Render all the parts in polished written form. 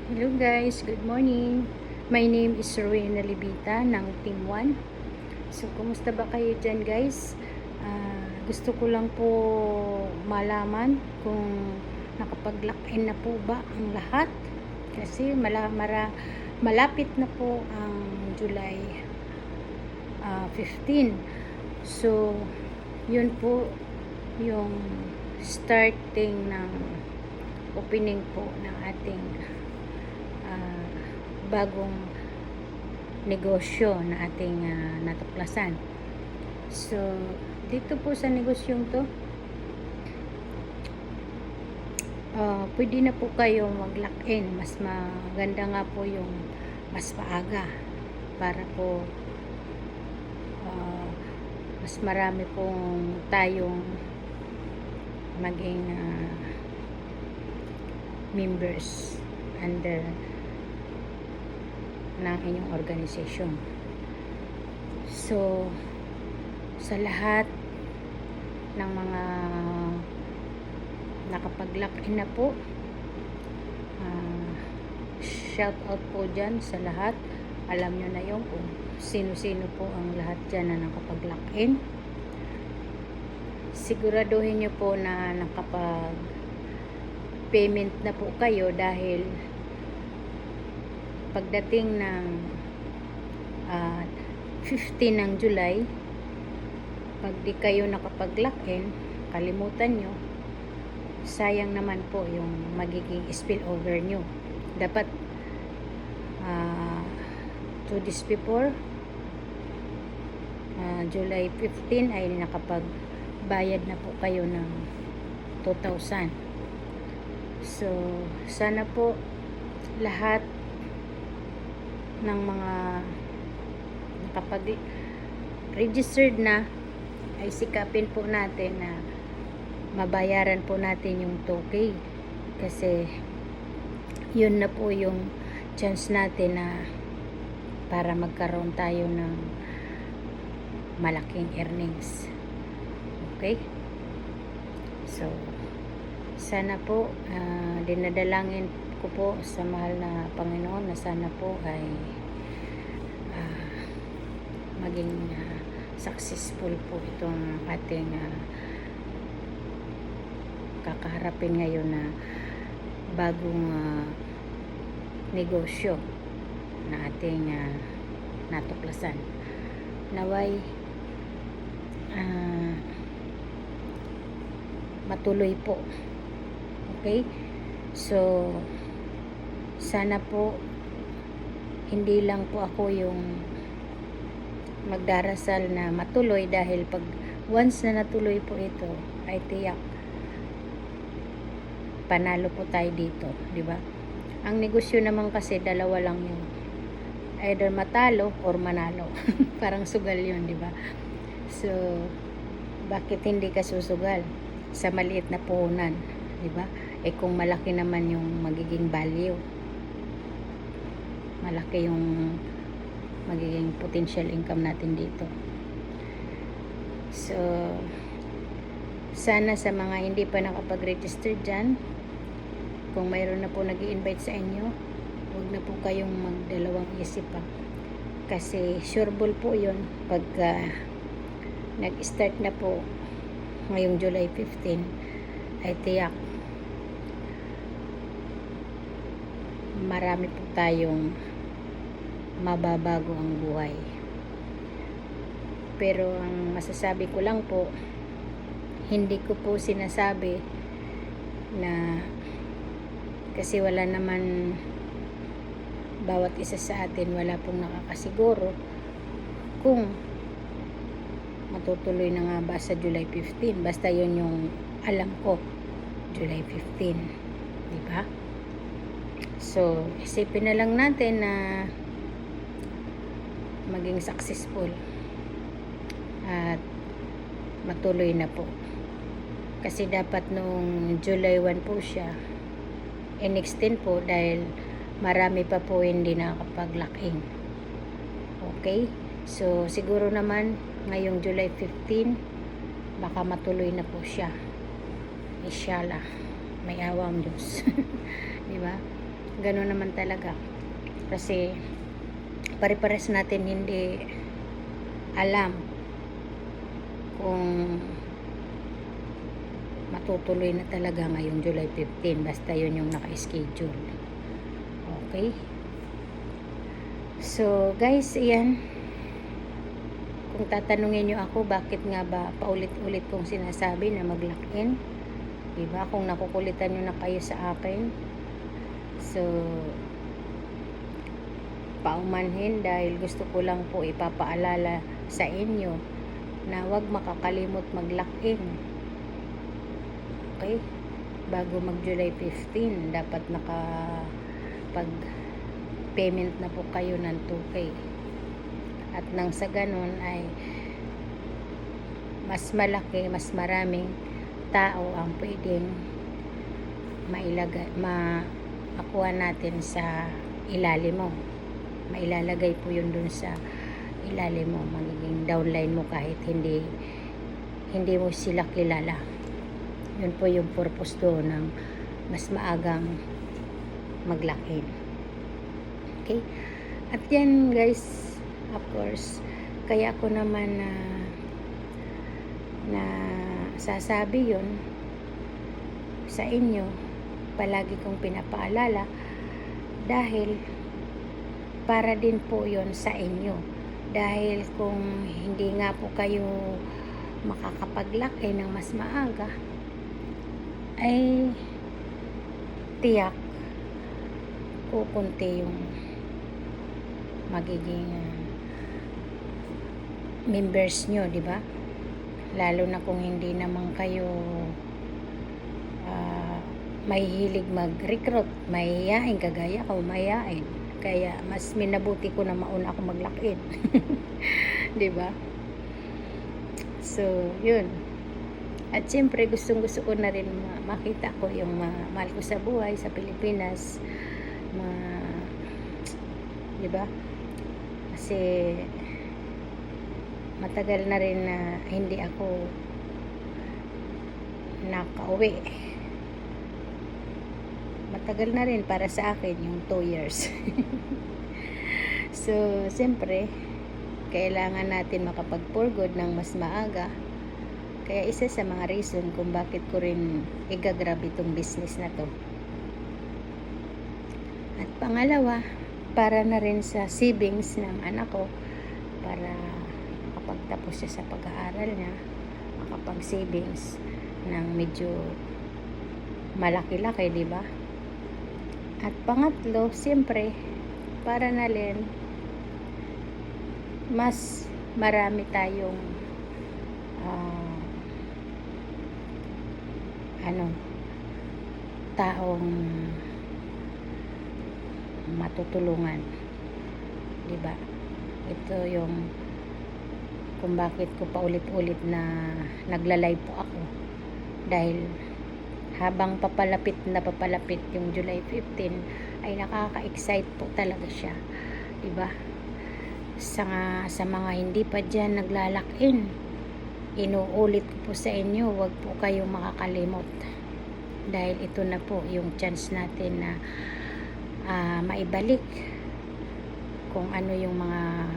Hello guys, good morning. My name is Rowena Libita ng Team 1. So, kumusta ba kayo dyan guys? Gusto ko lang po malaman kung nakapag-lock-in na po ba ang lahat. Kasi malapit na po ang July 15. So, yun po yung starting ng opening po ng ating bagong negosyo na ating natuklasan. So, dito po sa negosyong to, pwede na po kayo mag-lock-in. Mas maganda nga po yung mas maaga para po mas marami pong tayong maging members under ng inyong organisasyon. So, sa lahat ng mga nakapag-lock-in na po, shout out po dyan sa lahat. Alam nyo na yun kung sino-sino po ang lahat dyan na nakapag-lock-in. Siguraduhin nyo po na nakapag-payment na po kayo dahil pagdating ng 15 ng July, pag di kayo nakapag-lock-in, kalimutan nyo, sayang naman po yung magiging spillover nyo. Dapat 2 days before July 15 ay nakapagbayad na po kayo ng 2,000. So, sana po lahat ng mga nakapag-registered na ay sikapin po natin na mabayaran po natin yung 2K kasi yun na po yung chance natin na para magkaroon tayo ng malaking earnings. Okay? So, sana po dinadalangin ko po sa mahal na Panginoon na sana po ay maging successful po itong ating kakaharapin ngayon na bagong negosyo na ating natuklasan. Naway matuloy po. Okay? So, sana po hindi lang po ako yung magdarasal na matuloy dahil pag once na natuloy po ito ay tiyak panalo po tayo dito, di ba? Ang negosyo naman kasi dalawa lang yun, either matalo or manalo. Parang sugal yun, di ba? So, bakit hindi ka susugal sa maliit na puhunan, di ba? Kung malaki naman yung magiging value, malaki yung magiging potential income natin dito. So, sana sa mga hindi pa nakapag-register dyan, kung mayroon na po nag-i-invite sa inyo, huwag na po kayong magdalawang isip pa. Kasi sureball po yun pagka nag-start na po ngayong July 15 ay tiyak marami po tayong mababago ang buhay. Pero ang masasabi ko lang po, hindi ko po sinasabi na kasi wala naman bawat isa sa atin, wala pong nakakasiguro kung matutuloy na nga ba sa July 15. Basta yun yung alam ko, July 15, di ba? So, isipin na lang natin na maging successful at matuloy na po. Kasi dapat nung July 1 po siya in-extend po dahil marami pa po hindi nakakapag-lock-in. Okay? So, siguro naman ngayong July 15 baka matuloy na po siya. Inshallah. May awang Diyos. Di ba? Gano'n naman talaga. Kasi pare-pares natin hindi alam kung matutuloy na talaga ngayong July 15. Basta yun yung naka-schedule. Okay? So, guys, iyan. Kung tatanungin nyo ako, bakit nga ba paulit-ulit kong sinasabi na mag-lock-in? Diba? Kung nakukulitan nyo na kayo sa akin. So, paumanhin dahil gusto ko lang po ipapaalala sa inyo na huwag makakalimot mag-lock-in. Okay? Bago mag July 15, dapat pag-payment na po kayo ng 2K. At nang sa ganun ay mas malaki, mas maraming tao ang pwedeng makuha natin sa ilalim mo. Mailalagay po yun dun sa ilalim mo. Magiging downline mo kahit hindi mo sila kilala. Yun po yung purpose doon ng mas maagang mag-lock-in. Okay? At yan guys, of course, kaya ako naman na sasabi yun sa inyo, palagi kong pinapaalala dahil para din po yun sa inyo. Dahil kung hindi nga po kayo makakapag-lock-in ng mas maaga, ay tiyak kukunti yung magiging members nyo, di ba? Lalo na kung hindi naman kayo mahihilig mag-recruit, mahihiyain, kagaya ko, mahihiyain. Kaya mas minabuti ko na mauna ako mag-lock-in. di ba? So, yun. At siyempre, gustong-gusto ko na rin makita ko yung mahal ko sa buhay sa Pilipinas. Di ba? Kasi matagal na rin na hindi ako nakauwi. Matagal na rin para sa akin yung 2 years. So, siyempre, kailangan natin makapag-for good ng mas maaga. Kaya isa sa mga reason kung bakit ko rin igagrab itong business na to. At pangalawa, para na rin sa savings ng anak ko, para makapagtapos siya sa pag-aaral niya, makapag-savings ng medyo malaki-laki, di ba? At pangatlo, siyempre, para na rin mas marami tayong taong matutulungan, di ba? Ito yung kung bakit ko paulit-ulit na nagla-live po ako, dahil habang papalapit yung July 15 ay nakaka-excite po talaga siya, di ba? Sa mga hindi pa dyan naglalak-in, inuulit ko po sa inyo, wag po kayong makakalimot, dahil ito na po yung chance natin na maibalik kung ano yung mga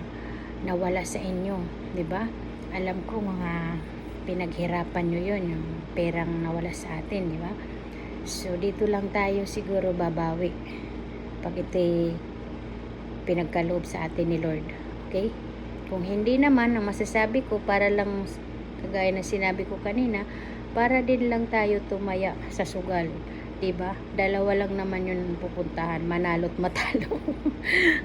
nawala sa inyo, di ba? Alam ko mga pinaghirapan nyo yun, yung perang nawala sa atin, di ba? So dito lang tayo siguro babawi pag ito'y pinagkaloob sa atin ni Lord. Okay? Kung hindi naman, ang masasabi ko, para lang kagaya na sinabi ko kanina, para din lang tayo tumaya sa sugal, diba? Dalawa lang naman yun pupuntahan, manalo't matalo.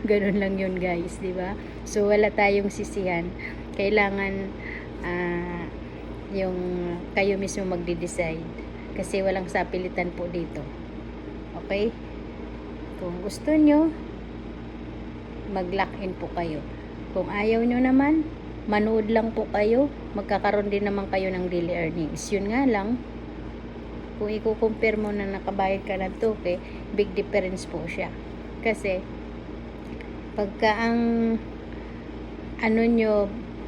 Ganun lang yun guys, diba? So wala tayong sisihan. Kailangan yung kayo mismo magde-decide, kasi walang sapilitan po dito. Okay? Kung gusto nyo, mag-lock-in po kayo. Kung ayaw nyo naman, manood lang po kayo, magkakaroon din naman kayo ng daily earnings. Yun nga lang, kung i-compare mo na nakabayad ka ng 2K, big difference po siya. Kasi, pagka ang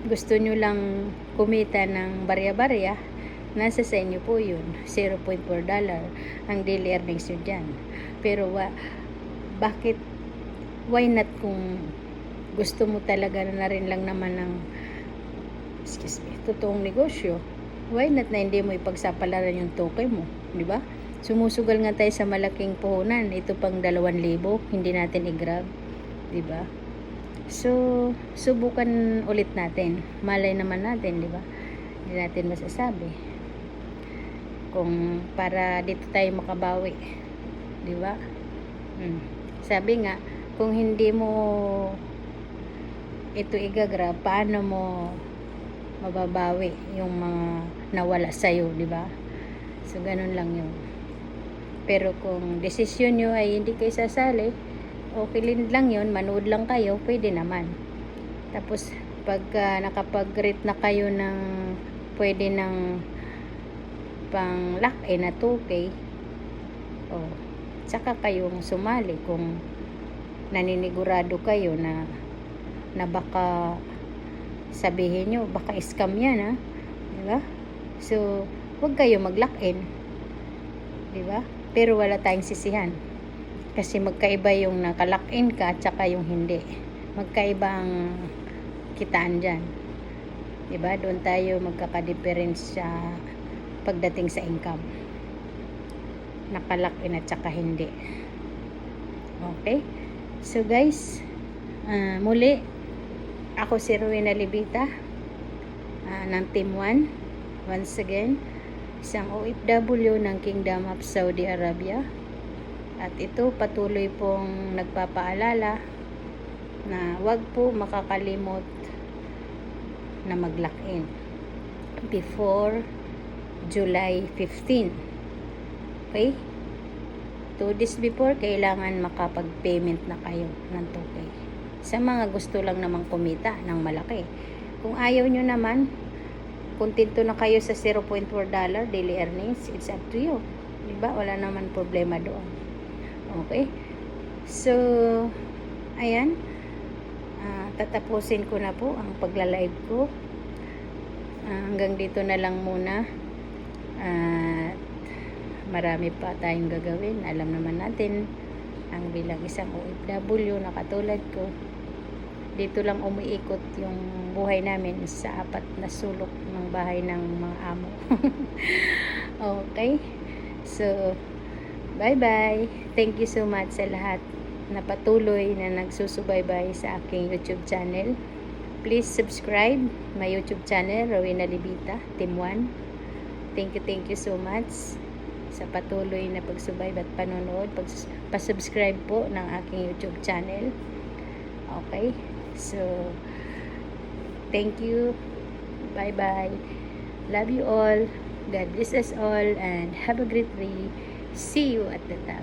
gusto nyo lang kumita ng barya-barya, nasa sa inyo po yun, $0.4 ang daily earnings nyo dyan. Pero bakit, why not kung gusto mo talaga na rin lang naman ng totoong negosyo, why not na hindi mo ipagsapalaran yung toke mo, di ba? Sumusugal nga tayo sa malaking puhunan, ito pang 2,000, hindi natin i-grab, di ba? So, subukan ulit natin. Malay naman natin, di ba? Hindi natin masasabi. Kung para dito tayo makabawi, di ba? Sabi nga, kung hindi mo ito igagrab, paano mo mababawi yung mga nawala sa'yo, di ba? So, ganun lang yun. Pero kung desisyon nyo ay hindi kayo sasali, okay lang yun, manood lang kayo, pwede naman. Tapos, pag nakapag-rate na kayo ng pwede ng pang lock-in na 2K, saka kayong sumali kung naninigurado kayo na baka sabihin nyo, baka scam yan, ha? Diba? So, huwag kayo mag-lock-in. Diba? Pero wala tayong sisihan. Kasi magkaiba yung naka-lock-in ka at saka yung hindi. Magkaiba ang kitaan dyan. Diba? Doon tayo magkaka-difference sa pagdating sa income. Naka-lock-in at saka hindi. Okay? So, guys, muli, ako si Rowena Libita ng Team 1. Once again, isang OFW ng Kingdom of Saudi Arabia. At ito patuloy pong nagpapaalala na wag po makakalimot na mag-lock-in before July 15. Okay? 2 days before, kailangan makapag-payment na kayo ng 2K. Sa mga gusto lang namang kumita ng malaki. Kung ayaw nyo naman, kontento na kayo sa $0.4 daily earnings, it's up to you. Diba? Wala naman problema doon. Okay? So, ayan. Tatapusin ko na po ang pagla-live ko. Hanggang dito na lang muna. Marami pa tayong gagawin. Alam naman natin, ang bilang isang OFW na katulad ko, dito lang umiikot yung buhay namin sa 4 na sulok ng bahay ng mga amo. Okay? So, bye-bye. Thank you so much sa lahat na patuloy na nagsusubaybay sa aking YouTube channel. Please subscribe my YouTube channel, Rowena Libita, Team 1. Thank you so much sa patuloy na pagsubaybay at panonood. Pa-subscribe po ng aking YouTube channel. Okay? So, thank you. Bye-bye. Love you all. God bless us all and have a great day. See you at the top.